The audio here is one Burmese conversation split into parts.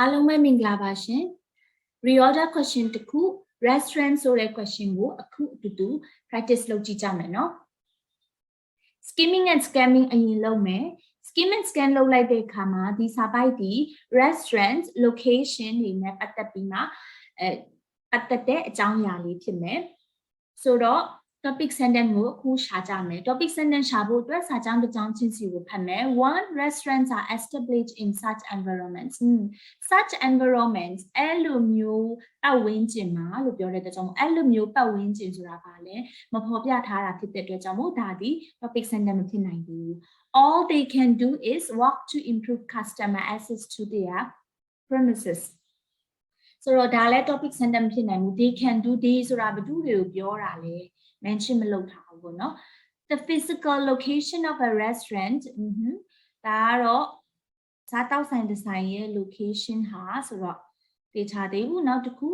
အားလုံးပဲမင်္ဂလာပါရှင် reorder question တစ်ခု restaurant ဆိုတဲ့ question ကိုအခုအတူတူ practice လုပ်ကြည့်ကြမယ်နော် skimming and scamming အရင်လုပ်မယ် skim and scan လုပ်လိုက်တဲ့အခါမှာဒီစာပိုက်ဒီ restaurant location တွေနဲ့ပတ်သက်ပြီးမှပတ်သက်တဲ့အကြောင်းအရာလေးဖြစ်မယ်ဆိုတော့ topic sentence ကိုအခုရှာကြမယ် topic sentence ရှာဖို့အတွက်စာကြောင်းတစ်ကြောင်းချင်းစီကိုဖတ်မယ် one restaurants are established in such environments such environments အဲ့လိုမျိုးပတ်ဝန်းကျင်မှာလို့ပြောတဲ့အတွက်ကြောင့်အဲ့လိုမျိုးပတ်ဝန်းကျင်ဆိုတာကလည်းမဖော်ပြထားတာဖြစ်တဲ့အတွက်ကြောင့်မို့ဒါဒီ topic sentence မဖြစ်နိုင်ဘူး all they can do is work to improve customer access to their premises ဆိုတော့ဒါလည်း topic sentence ဖြစ်နိုင်ဘူး they can do they ဆိုတာဘယ်သူတွေကိုပြောတာလဲ mention မလုပ်ထားဘူးပေါ့နော် the physical location of a restaurant ဒါကတော့စားတောက်ဆိုင်တစ်ဆိုင်ရဲ့ location ဟာဆိုတော့သိထားသေးဘူးနောက်တစ်ခု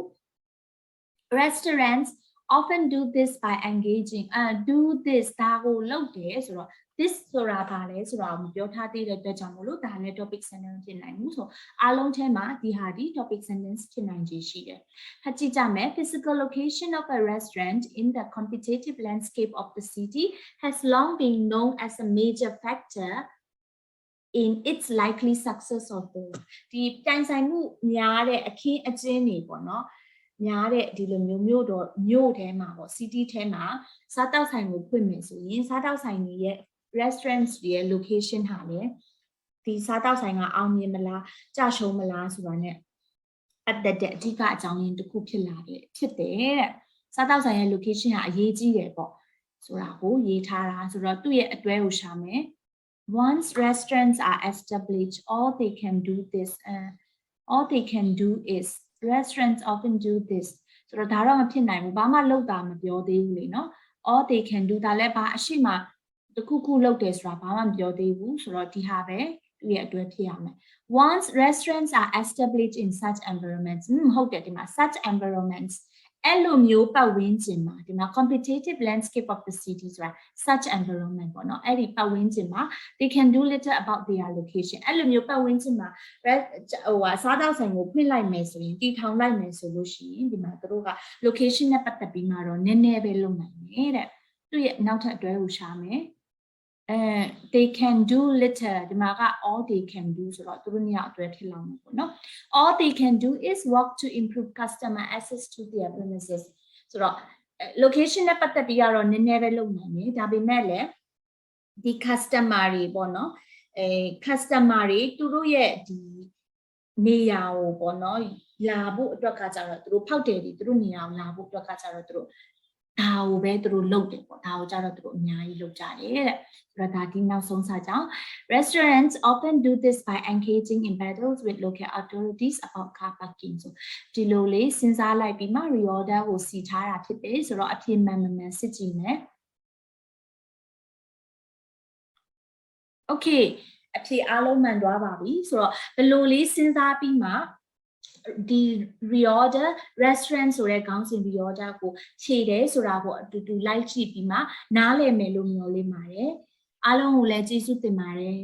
restaurants often do this by engaging do this ဒါကိုလုပ်တယ်ဆိုတော့ this ဆိုတာဘာလဲဆိုတာကိုမပြောထားသေးတဲ့အတွက်ကြောင့်မလို့ဒါလည်း topic sentence ဖြစ်နိုင်ဘူးဆိုအားလုံးထဲမှာဒီဟာဒီ topic sentence ဖြစ်နိုင်ခြေရှိတယ်ဖတ်ကြည့်ကြမယ် physical location of a restaurant in the competitive landscape of the city has long been known as a major factor in its likely success of the ဒီတိုင်ဆိုင်မှုများတဲ့အခင်းအကျင်းတွေပေါ့နော်များတဲ့ဒီလိုမျိုးမြို့ထဲမှာပေါ့ city ထဲမှာစားတောက်ဆိုင်ကိုဖွင့်မယ်ဆိုရင်စားတောက်ဆိုင်တွေရဲ့ restaurants ရဲ့ location ဟာလည်းဒီစားတောက်ဆိုင်ကအောင်မြင်မလားကြရှုံးမလားဆိုတာ ਨੇ အဓိကအကြောင်းရင်းတစ်ခုဖြစ်လာတယ်ဖြစ်တယ်တဲ့စားတောက်ဆိုင်ရဲ့ location ဟာအရေးကြီးတယ်ပေါ့ဆိုတာကိုရေးထားတာဆိုတော့သူ့ရဲ့အတွဲကိုရှာမယ် once restaurants are established all they can do is restaurants often do this ဆိုတော့ဒါတော့မဖြစ်နိုင်ဘူးဘာမှလုပ်တာမပြောသေးဘူးလေနော် all they can do ဒါလည်းဘာအရှိမတခုခုလုပ်တယ်ဆိုတာဘာမှမပြောသေးဘူးဆိုတော့ဒီဟာပဲသူ့ရဲ့အတွဲဖြစ်ရမယ် once restaurants are established in such environments ဟုတ်တယ်ဒီမှာ such environments အဲ့လိုမျိုးပတ်ဝန်းကျင်မှာဒီမှာ competitive landscape of the city ဆိုတာ such environment ပေါ့နော်အဲ့ဒီပတ်ဝန်းကျင်မှာ they can do little about their location အဲ့လိုမျိုးပတ်ဝန်းကျင်မှာစားတောက်ဆိုင်ကိုဖွင့်လိုက်မယ်ဆိုရင်တည်ထောင်လိုက်မယ်ဆိုလို့ရှိရင်ဒီမှာသူတို့က location နဲ့ပတ်သက်ပြီးမှတော့နည်းနည်းပဲလုပ်နိုင်တယ်တဲ့သူ့ရဲ့နောက်ထပ်အတွဲကိုရှာမယ်they can do little ဒီမှာက all they can do ဆိုတော့သူတို့ညအတွဲထည့်လောက်မှာပေါ့နော် all they can do is work to improve customer access to their premises ဆိုတော့ location နဲ့ပတ်သက်ပြီးတော့နည်းနည်းပဲလုပ်နိုင်တယ်ဒါပေမဲ့လည်းဒီ customer တွေပေါ့နော်customer တွေသူတို့ရဲ့ဒီနေရာကိုပေါ့နော်လာဖို့အတွက်ကကြတော့သူတို့ဖောက်တယ်ဒီသူတို့နေရာကိုလာဖို့အတွက်ကကြတော့သူတို့ဒါကိုပဲသူတို့လုပ်တယ်ပေါ့ဒါကိုကြတော့သူတို့အများကြီးလုပ်ကြတယ်တဲ့ဆိုတော့ဒါဒီနောက်ဆုံးစာကြောင်း restaurants often do this by engaging in battles with local authorities about car parking ဆိုဒီလိုလေးစဉ်းစားလိုက်ပြီးမှ reorder ကိုစီထားတာဖြစ်တယ်ဆိုတော့အဖြစ်မှန်စစ်ကြည့်မယ် okay အဖြစ်အားလုံးမှန်သွားပါပြီဆိုတော့ဘယ်လိုလေးစဉ်းစားပြီးမှဒီ reorder restaurant ဆိုတဲ့ခေါင်းစဉ် reorder ကိုခြေတယ်ဆိုတာကိုအတူတူလိုက်ကြည့်ပြီးမှနားလည်မယ်လို့မျှော်လင့်ပါတယ်အားလုံးကိုလည်းကျေးဇူးတင်ပါတယ်